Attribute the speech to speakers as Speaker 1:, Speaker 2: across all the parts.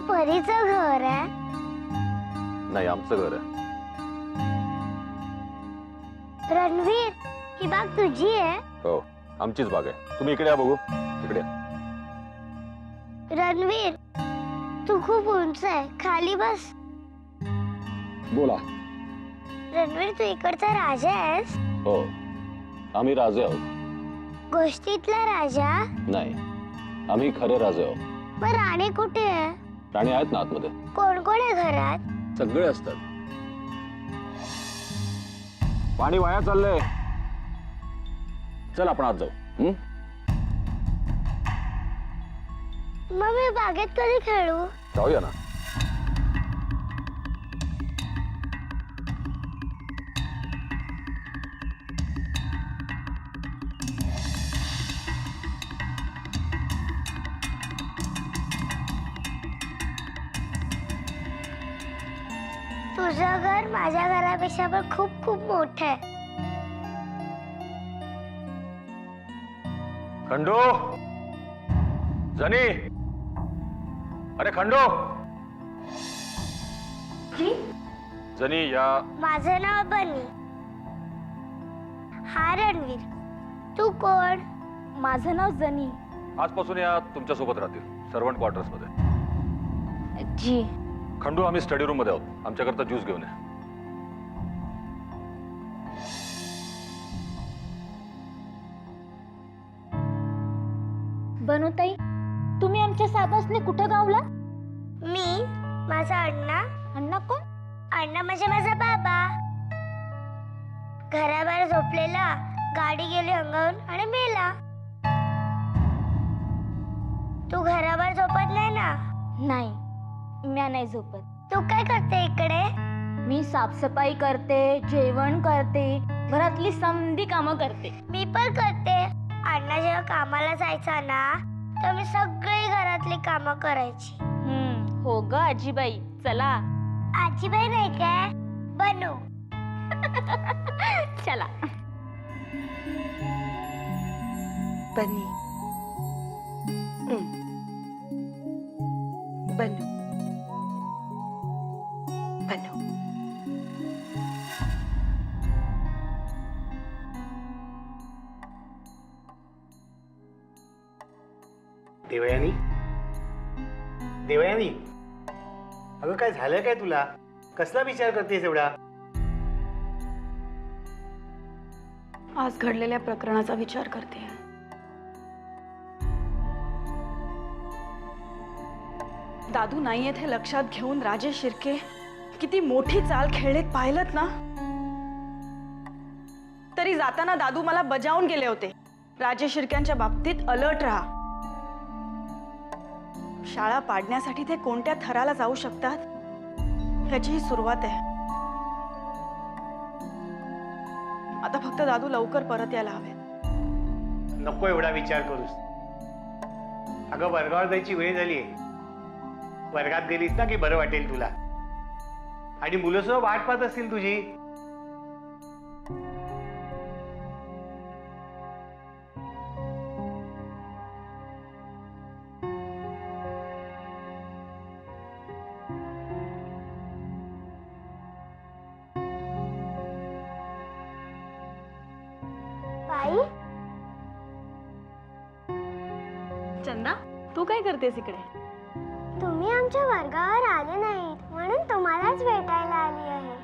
Speaker 1: परीचं घर आहे?
Speaker 2: नाही, आमचं घर आहे.
Speaker 1: रणवीर, ही बाग तुझी आहे?
Speaker 2: हो, आमचीच बाग आहे. तुम्ही इकडे या बघू. इकडे या.
Speaker 1: रणवीर, तू खूप उंच आहे, खाली बस.
Speaker 2: बोला.
Speaker 1: रणवीर, तू इकडचा राजा आहेस?
Speaker 2: हो, आम्ही राजे आहोत.
Speaker 1: गोष्टीतला राजा?
Speaker 2: नाही, आम्ही खरे राजे आहोत.
Speaker 1: मग राणी कुठे आहे?
Speaker 2: राणी आहेत ना आतमध्ये.
Speaker 1: कोण कोण आहे घरात?
Speaker 2: सगळे असतात. पाणी वाया चाललंय. चल आपण आत जाऊ.
Speaker 1: मग मी बागेत कधी खेळू?
Speaker 2: जाऊया ना.
Speaker 1: तुझं घर माझ्या घरापेक्षा पण खूप खूप मोठं आहे.
Speaker 2: खंडू, जनी, अरे खंडू. जनी या.
Speaker 1: माझं नाव बनी. हा रणवीर. तू कोण?
Speaker 3: माझं नाव जनी.
Speaker 2: आजपासून या तुमच्या सोबत राहतील सर्वंट क्वार्टर्स मध्ये.
Speaker 3: जी.
Speaker 2: खंडू, आम्ही स्टडी रूम मध्ये आहोत. आमच्याकरता ज्यूस घेऊन या.
Speaker 3: बनूताई, तुम्ही आमच्या साहेबांनी कुठं गावला?
Speaker 1: मी, माझा अण्णा.
Speaker 3: अण्णा कोण?
Speaker 1: अण्णा म्हणजे माझा बाबा. घराबाहेर झोपलेला, गाडी गेली अंगावून आणि मेला. तू घराबाहेर झोपत नाही ना?
Speaker 3: नाही, मी नाही झोपत.
Speaker 1: तू काय करते इकडे?
Speaker 3: मी साफसफाई करते, जेवण करते, घरातली समधी कामं करते.
Speaker 1: मी पण करते. अण्णा जेव्हा कामाला जायचा ना, तर मी सगळी घरातली कामं करायची.
Speaker 3: हो ग आजीबाई. चला.
Speaker 1: आजीबाई नाही काय, बनू.
Speaker 3: चला.
Speaker 4: बनी. बनू. बनू.
Speaker 5: देवयानी, देवयानी, अगं काय झालं काय तुला? कसला विचार करतेस एवढा?
Speaker 6: आज घडलेल्या प्रकरणाचा विचार करते. दादू नाहीयेत हे लक्षात घेऊन राजेश शिर्के किती मोठी चाल खेळलेत पाहिलत ना. तरी जाताना दादू मला बजावून गेले होते, राजेश शिर्क्यांच्या बाबतीत अलर्ट राहा. शाळा पाडण्यासाठी ते कोणत्या थराला जाऊ शकतात याची ही सुरुवात आहे. आता फक्त दादू लवकर परत यायला हवे.
Speaker 5: नको एवढा विचार करूस. अगं वर्गावर जायची वेळ झालीये. वर्गात गेलीस ना की बरं वाटेल तुला. आणि मुलं सुद्धा वाट पाहत असतील तुझी.
Speaker 1: बाई,
Speaker 6: चंदा, तू काय करतेस इकडे?
Speaker 1: तुम्ही आमच्या वर्गावर आले नाहीत म्हणून तुम्हालाच भेटायला आली आहे.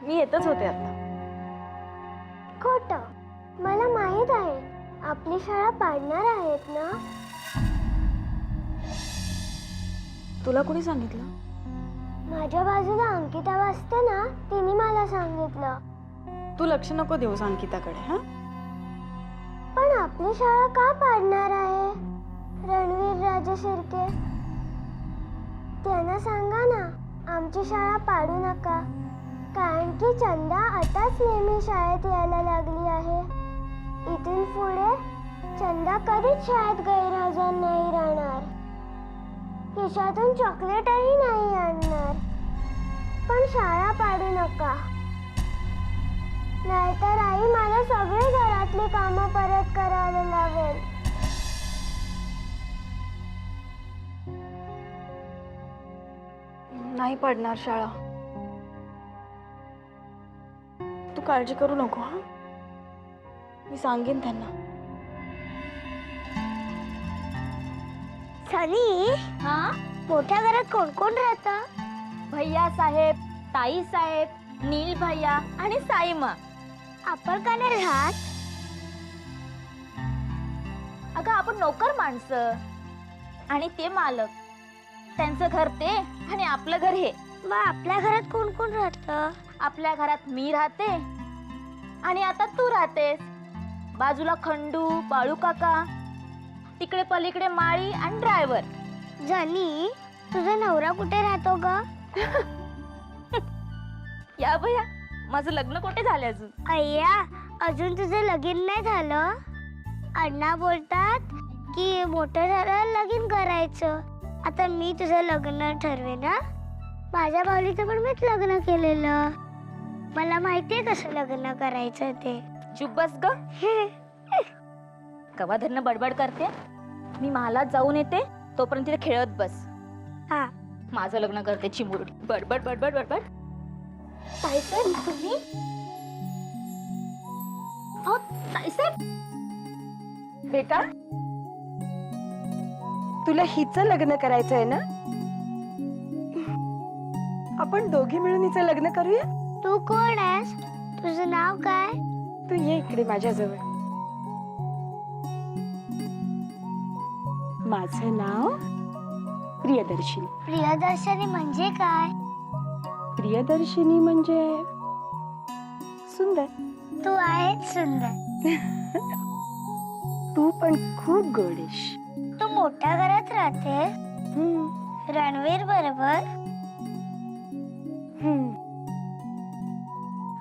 Speaker 6: मी येतच होते आता.
Speaker 1: खोटं. मला माहित आहे आपली शाळा पाडणार आहेत ना.
Speaker 6: तुला कोणी सांगितलं?
Speaker 1: माझ्या बाजूला अंकिता बसते ना, तिने मला सांगितलं.
Speaker 6: तू लक्ष नको देऊस अंकिताकडे. हा,
Speaker 1: पण आपली शाळा का पाडणार आहे रणवीर राजे शिर्के? त्यांना सांगा ना आमची शाळा पाडू नका. कारण की चंदा आताच नेहमी शाळेत यायला लागली आहे. इथून पुढे चंदा कधीच शाळेत गैरहजर नाही राहणार. खिशातून चॉकलेटही नाही आणणार. पण शाळा पाडू नका, नाहीतर आई मला सगळी घरातली कामं परत करायला लावेल.
Speaker 6: नाही पडणार शाळा. तू काळजी करू नको हा. मी सांगेन त्यांना.
Speaker 1: सनी,
Speaker 3: हा,
Speaker 1: मोठ्या घरात कोण कोण राहतं?
Speaker 3: भैया साहेब, ताई साहेब, नील भैया आणि साईमा.
Speaker 1: आपण का नाही राहत?
Speaker 3: अगं आपण नोकर माणसं आणि ते मालक. त्यांचं घर ते आणि आपलं घर हे.
Speaker 1: मग आपल्या घरात कोण कोण राहतं?
Speaker 3: आपल्या घरात मी राहते आणि आता तू राहतेस. बाजूला खंडू, बाळू काका, तिकडे पलीकडे माळी आणि ड्रायव्हर.
Speaker 1: जनी, तुझा नवरा कुठे राहतो ग?
Speaker 3: या भैया, माझं लग्न कुठे झालं अजून?
Speaker 1: अय्या, अजून तुझं लगीन नाही झालं. अण्णा बोलतात की मोठं झालं लगीन करायचं. आता मी तुझं लग्न ठरवे ना. माझ्या भावलीचं पण मीच लग्न केलेलं. मला माहितीये कसं लग्न करायचं ते.
Speaker 3: चुप बस ग. कवा धरणं बडबड करते. मी महालात जाऊन येते, तोपर्यंत तिथे खेळत बस.
Speaker 1: हा,
Speaker 3: माझं लग्न करते चिमुरडी. बडबड बडबड बडबड. ताईसाहेब तुम्ही? अहो, ताईसाहेब.
Speaker 4: बेटा, तुला हिचं लग्न करायचंय ना? आपण दोघी मिळून हिचं लग्न करूया.
Speaker 1: तू कोण आहेस? तुझं नाव काय?
Speaker 4: तू ये इकडे माझ्याजवळ. माझं नाव प्रियदर्शिनी.
Speaker 1: प्रियदर्शनी म्हणजे काय?
Speaker 4: प्रियदर्शिनी म्हणजे सुंदर.
Speaker 1: तू आहेस सुंदर.
Speaker 4: तू पण खूप गोड आहेस.
Speaker 1: तू मोठ्या घरात राहते रणवीर बरोबर.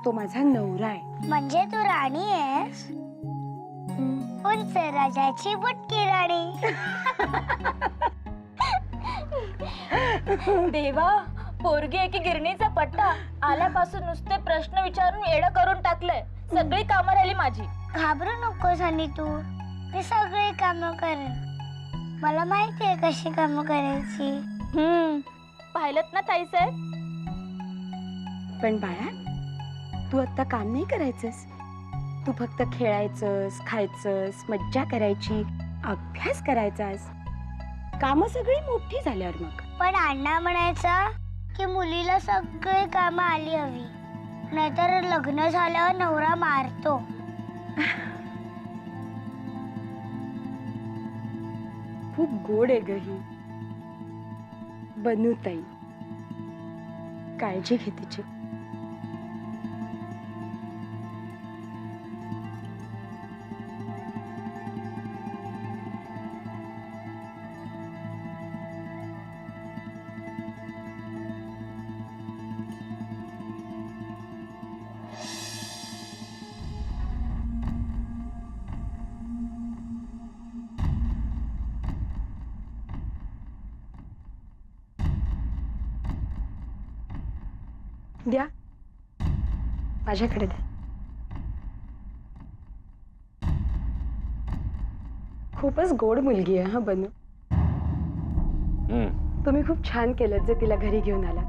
Speaker 4: तो माझा नवरा आहे.
Speaker 1: म्हणजे तू राणी आहेस. उंच राजाची बुटकी राणी.
Speaker 3: देवा, पोरगी आहे की गिरणीचा पट्टा. आल्यापासून नुसते प्रश्न विचारून येडं करून टाकलंय. सगळी कामं राहिली माझी.
Speaker 1: घाबरू नकोस आणि तू. मी सगळी कामं करेन. मला माहिती आहे कशी कामं करायची.
Speaker 3: पाहिलत ना ताईसाहेब.
Speaker 4: पण बाळा, तू आता काम नाही करायचंस. तू फक्त खेळायचंस, खायचंस, मज्जा करायची, अभ्यास करायचास. कामं सगळी मोठी झाल्यावर मग.
Speaker 1: पण अण्णा म्हणायचा की मुलीला सगळी कामं आली हवी, नाहीतर लग्न झाल्यावर नवरा मारतो.
Speaker 4: खूप गोड आहे ग ही. बनू ताई, काळजी घे तिची. द्या, माझ्याकडे द्या. खूपच गोड मुलगी आहे हा बनू. तुम्ही खूप छान केलं जे तिला घरी घेऊन आला.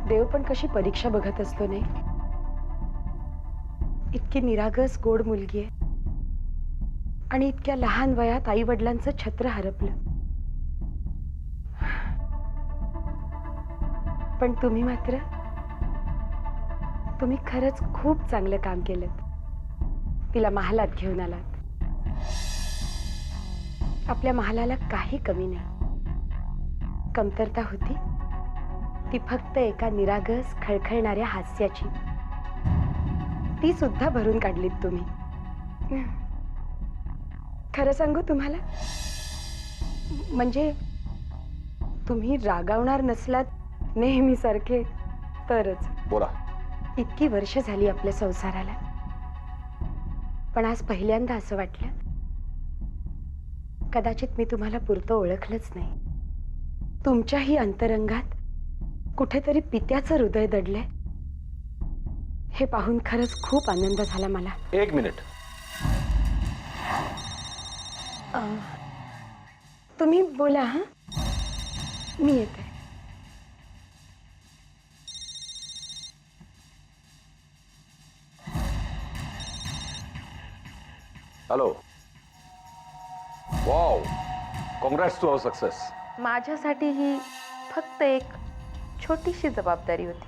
Speaker 4: देव पण कशी परीक्षा बघत असतो नाही. इतकी निरागस गोड मुलगी आहे आणि इतक्या लहान वयात आई वडिलांचं छत्र हरपलं. पण तुम्ही मात्र, तुम्ही खरंच खूप चांगलं काम केलं. तिला महालात घेऊन आलात. आपल्या महालाला काही कमी नाही. कमतरता होती ती फक्त एका निरागस खळखळणाऱ्या हास्याची. ती सुद्धा भरून काढलीत तुम्ही. खरं सांगू तुम्हाला, म्हणजे तुम्ही रागावणार नसलात नेहमी सारखे तरच.
Speaker 2: बोला.
Speaker 4: इतकी वर्ष झाली आपल्या संसाराला, पण आज पहिल्यांदा असं वाटलं कदाचित मी तुम्हाला पुरतं ओळखलंच नाही. तुमच्याही अंतरंगात कुठेतरी पित्याचं हृदय दडलंय. हे पाहून खरंच खूप आनंद झाला मला.
Speaker 2: 1 मिनिट.
Speaker 4: तुम्ही बोला. हा, मी येते.
Speaker 2: Hello. Wow, congrats to our success.
Speaker 7: माझ्यासाठी ही फक्त एक छोटीशी जबाबदारी होती,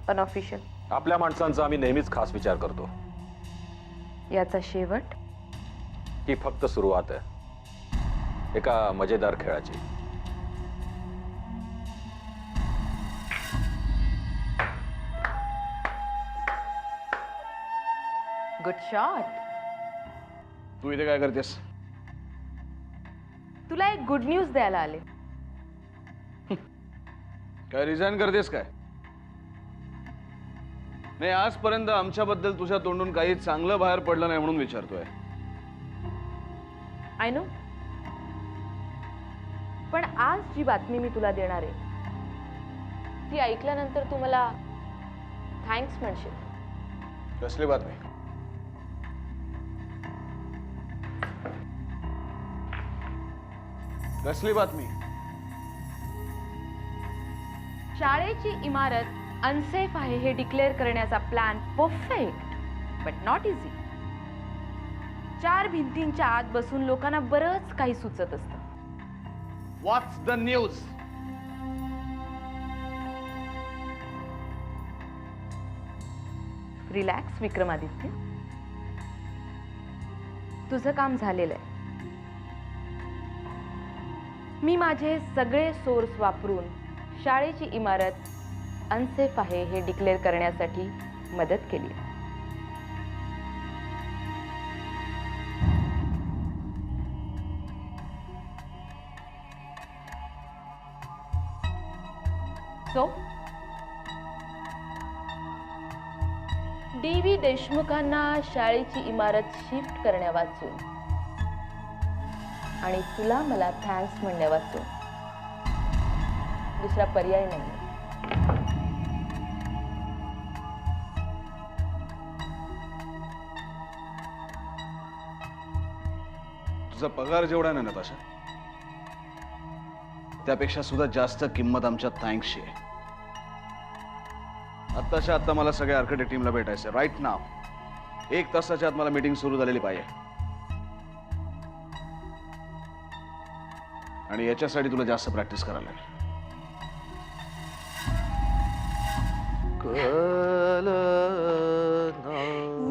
Speaker 7: अनऑफिशियल.
Speaker 2: आपल्या माणसांचा आम्ही नेहमीच खास विचार करतो.
Speaker 7: याचा शेवट
Speaker 2: ही फक्त सुरुवात आहे एका मजेदार खेळाची.
Speaker 7: Good shot.
Speaker 8: तू इथे काय करतेस?
Speaker 7: तुला एक गुड न्यूज द्यायला आले.
Speaker 8: काय रिझाईन करतेस काय? नाही, आजपर्यंत आमच्याबद्दल तुझ्या तोंडून काही चांगलं बाहेर पडलं नाही म्हणून विचारतोय.
Speaker 7: I know. पण आज जी बातमी मी तुला देणार आहे ती ऐकल्यानंतर तू मला थँक्स म्हणशील.
Speaker 8: कसली बातमी? कसली बातमी?
Speaker 7: शाळेची इमारत अनसेफ आहे हे डिक्लेअर करण्याचा plan perfect but not easy. 4 भिंतींच्या आत बसून लोकांना बरंच काही सुचत असतं.
Speaker 8: व्हॉट्स द न्यूज?
Speaker 7: रिलॅक्स विक्रमादित्य, तुझं काम झालेलं आहे. मी माझे सगळे सोर्स वापरून शाळेची इमारत अनसेफ आहे हे डिक्लेअर करण्यासाठी मदत केली. So DV. देशमुखांना शाळेची इमारत शिफ्ट करण्या वाचून आणि तुला मला थँक्स म्हणण्या वाचून दुसरा पर्याय नाही.
Speaker 8: तुझा पगार जेवढा ना नताशा, त्यापेक्षा सुद्धा जास्त किंमत आमच्या थँक्सची आहे. आत्ताच्या आत्ता मला सगळ्या आर्किटेक्ट टीमला भेटायचं राईट नाव. 1 तासाच्या आत मला मीटिंग सुरू झालेली पाहिजे. आणि याच्यासाठी तुला जास्त प्रॅक्टिस करायला लागेल.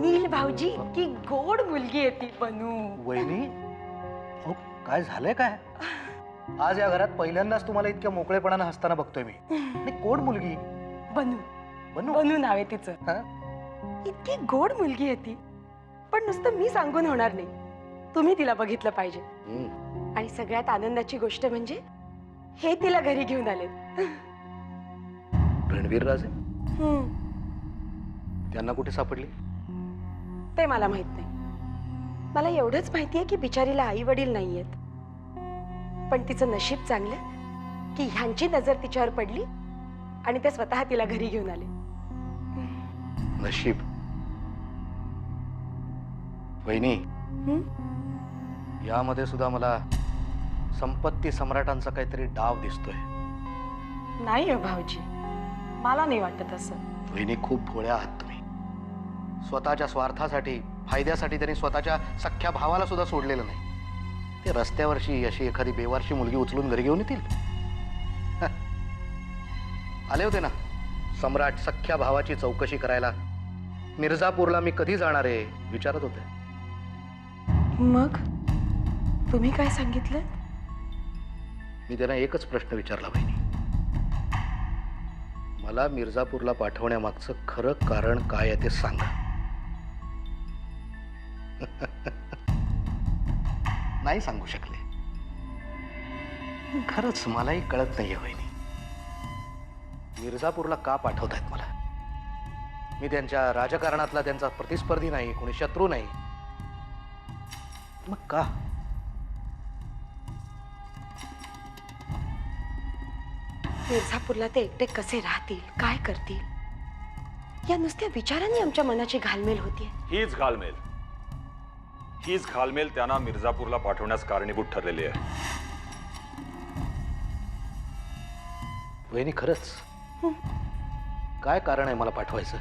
Speaker 4: नील भाऊजी, इतकी गोड मुलगी आहे ती बनू.
Speaker 9: वहिनी, अहो, काय झालंय काय? आज या घरात पहिल्यांदाच तुम्हाला इतक्या मोकळेपणानं हसताना बघतोय मी. आणि कोण मुलगी?
Speaker 4: बनू.
Speaker 9: बनू?
Speaker 4: बनू नाव आहे तिचं.
Speaker 9: हा?
Speaker 4: इतकी गोड मुलगी आहे ती. पण नुसतं मी सांगून होणार नाही, तुम्ही तिला बघितलं पाहिजे. आणि सगळ्यात आनंदाची गोष्ट म्हणजे हे तिला घरी घेऊन आलेत.
Speaker 9: रणवीर राजे त्यांना कुठे सापडली?
Speaker 4: ते मला माहित नाही. मला एवढंच माहितीये की बिचारीला आई वडील नाहीयेत. पण तिचं नशीब चांगलं की ह्यांची नजर तिच्यावर पडली आणि ते स्वतः तिला घरी घेऊन आले.
Speaker 9: नशीब? वहिनी, यामध्ये सुद्धा मला संपत्ती सम्राटांचा काहीतरी डाव दिसतोय.
Speaker 4: नाही हो भाऊजी, मला नाही वाटत असं.
Speaker 9: वहिनी, खूप भोळ्या आहात तुम्ही. स्वतःच्या स्वार्थासाठी, फायद्यासाठी त्यांनी स्वतःच्या सख्ख्या भावाला सुद्धा सोडलेलं नाही. ते रस्त्यावरची अशी एखादी बेवारशी मुलगी उचलून घरी घेऊन येतील? आले होते ना सम्राट सख्ख्या भावाची चौकशी करायला. मिर्झापूरला मी कधी जाणार आहे विचारत होते.
Speaker 4: मग तुम्ही काय सांगितलं?
Speaker 9: मी त्यांना एकच प्रश्न विचारला, बहिणी, मला मिर्झापूरला पाठवण्यामागचं खरं कारण काय आहे ते सांगा. नाही सांगू शकले. खरंच मलाही कळत नाहीये वहिनी, मिर्झापूरला का पाठवतायत मला. मी त्यांच्या राजकारणातला त्यांचा प्रतिस्पर्धी नाही, कोणी शत्रू नाही. मग का?
Speaker 4: मिर्झापूरला ते एकटे कसे राहतील, काय करतील, या नुसत्या विचारांनी आमच्या मनाची घालमेल होतीये.
Speaker 2: हीच घालमेल त्यांना मिर्झापूरला पाठवण्यास कारणीभूत ठरलेली आहे.
Speaker 9: वहिनी खरंच काय कारण आहे मला पाठवायचं?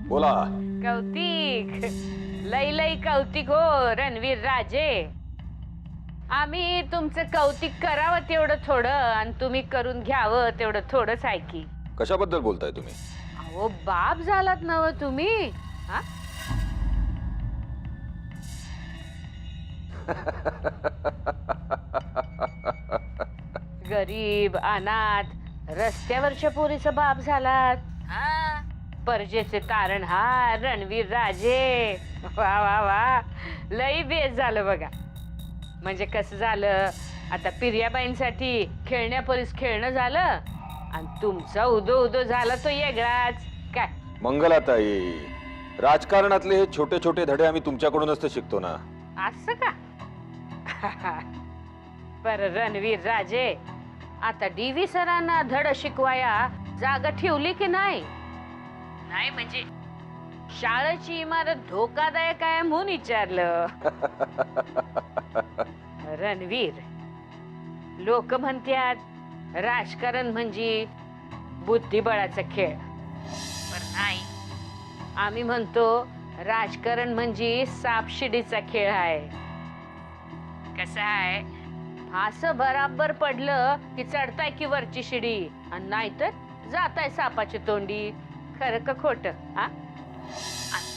Speaker 2: बोला.
Speaker 7: कौतिक, लई लई कौतिक हो रणवीर राजे. आम्ही तुमचं कौतिक करावं तेवढं थोडं आणि तुम्ही करून घ्यावं तेवढं थोडंच आहे की.
Speaker 2: कशाबद्दल बोलताय तुम्ही?
Speaker 7: अहो बाप झालात ना हो तुम्ही. हा? गरीब अनाथ रस्त्यावरच्या पोरीचा बाप झालात. हा? परजेचे तारणहार रणवीर राजे. वा वा वा, लई बेस झालं बघा. म्हणजे कसं झालं, आता पिर्याबाईंसाठी खेळण्या परीस खेळणं झालं आणि तुमचा उदो उदो झाला तो वेगळाच. काय
Speaker 2: मंगलाताई, राजकारणातले हे छोटे छोटे धडे आम्ही तुमच्याकडूनच तर शिकतो ना.
Speaker 7: असं का? पर रणवीर राजे, आता डीव्ही सरांना धड शिकवाया जागा ठेवली की नाही? नाही म्हणजे शाळेची इमारत धोकादायक आहे म्हणून विचारलं. रणवीर, लोक म्हणतात राजकारण म्हणजे बुद्धिबळाचा खेळ, पण नाही, आम्ही म्हणतो राजकारण म्हणजे सापशिडीचा खेळ आहे. कसं आहे, फास बराबर पडलं की चढताय की वरची शिडी आणि नाहीतर जाताय सापाची तोंडी. खरं का खोट? हा,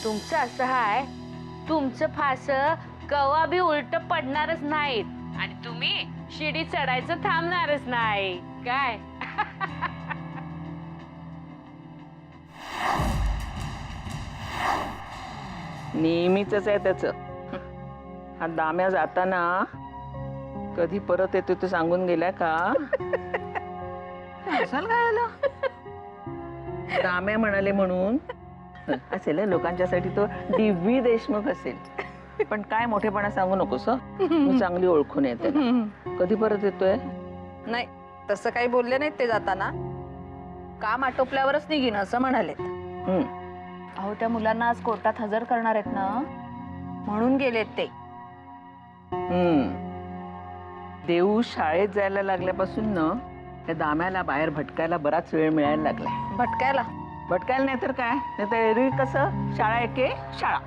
Speaker 7: तुमचं असं आहे, तुमचं फास कवा बी उलट पडणारच नाहीत आणि तुम्ही शिडी चढायचं थांबणारच नाही. काय?
Speaker 10: नेहमीच आहे त्याच. हा दाम्या जाताना कधी परत येतो ते सांगून गेलाय का? असाल काय आलं? दाम्या म्हणाले म्हणून असेल, लोकांच्यासाठी तो डीव्ही देशमुख असेल. पण काय मोठेपणा सांगू नकोस, मी चांगली ओळखून येते. कधी परत येतोय?
Speaker 6: नाही, तसं काही बोलले नाहीत ते जाताना. काम आटोपल्यावरच निघीन असं म्हणाले.
Speaker 3: अहो त्या मुलांना आज कोर्टात हजर करणार आहेत ना,
Speaker 6: म्हणून गेलेत ते.
Speaker 10: देऊ शाळेत जायला लागल्यापासून ना त्या दाम्याला बाहेर भटकायला बराच वेळ मिळायला लागलाय. भटकायला नाही तर काय, नाही तर एरवी कसं शाळा एके शाळा.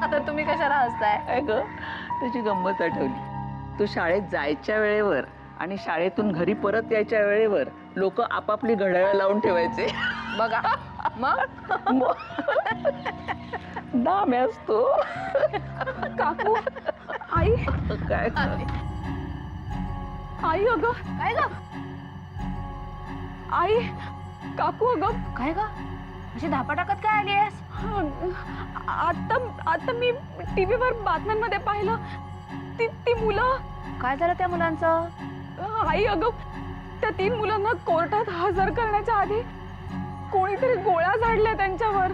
Speaker 6: आता तुम्ही कशाला हसताय?
Speaker 10: काय ग, त्याची गंमत आठवली. तो शाळेत जायच्या वेळेवर आणि शाळेतून घरी परत यायच्या वेळेवर लोक आपापली घड्याळ लावून ठेवायचे.
Speaker 6: बघा मग
Speaker 10: दाम्या असतो.
Speaker 6: काकू, आई,
Speaker 10: काय
Speaker 6: आई अगं, काय ग? आई, काकू अगं,
Speaker 3: काय ग अशी धापा टाकत काय आली आहेस?
Speaker 6: आता मी टीव्हीवर बातम्यांमध्ये पाहिलं, ती मुलं.
Speaker 3: काय झालं त्या मुलांचं?
Speaker 6: आई अगं, त्या 3 मुलांना कोर्टात हजर करण्याच्या आधी कोणीतरी गोळ्या झाडल्या त्यांच्यावर.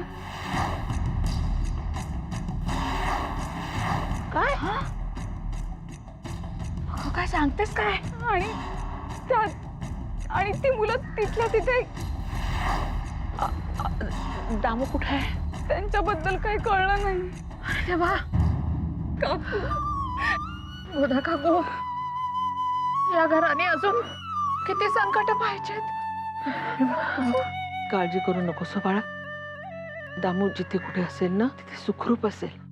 Speaker 3: काय? काय सांगतेस काय?
Speaker 6: आणि ती मुलं तिथल्या तिथे.
Speaker 10: दामू कुठे आहे?
Speaker 6: त्यांच्याबद्दल काही कळलं नाही.
Speaker 3: तेव्हा
Speaker 6: काकू,
Speaker 3: गोदा काकू, या घराने अजून किती संकट पाहिजेत.
Speaker 10: काळजी करू नकोस बाळा. दामू जिथे कुठे असेल ना तिथे सुखरूप असेल.